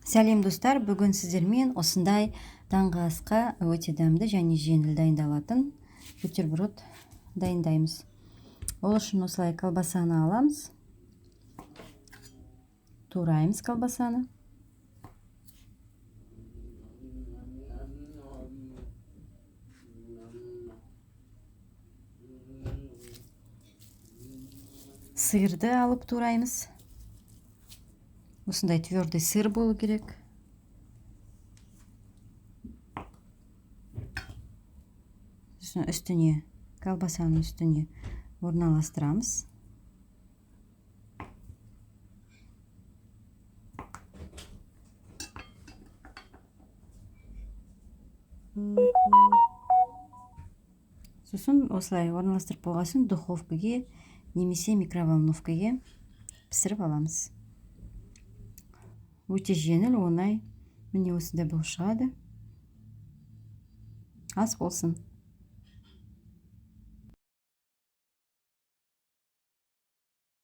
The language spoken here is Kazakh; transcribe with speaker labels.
Speaker 1: Сәлем достар, бүгін сіздермен осындай таңғы асқа өте дәмді және жеңіл дайындалатын бутерброд дайындаймыз. Ол үшін осылай колбасаны аламыз, тураймыз колбасаны. Сырды алып тураймыз. Осындай твердый сыр болу керек. Үстіне, колбасаның үстіне орналастырамыз. Сосын осылай орналастырып болғасын духовкаға немесе микроволновкаға пісіріп аламыз. Өте жеңіл, оңай. Міне осындай болып шығады. Ас болсын.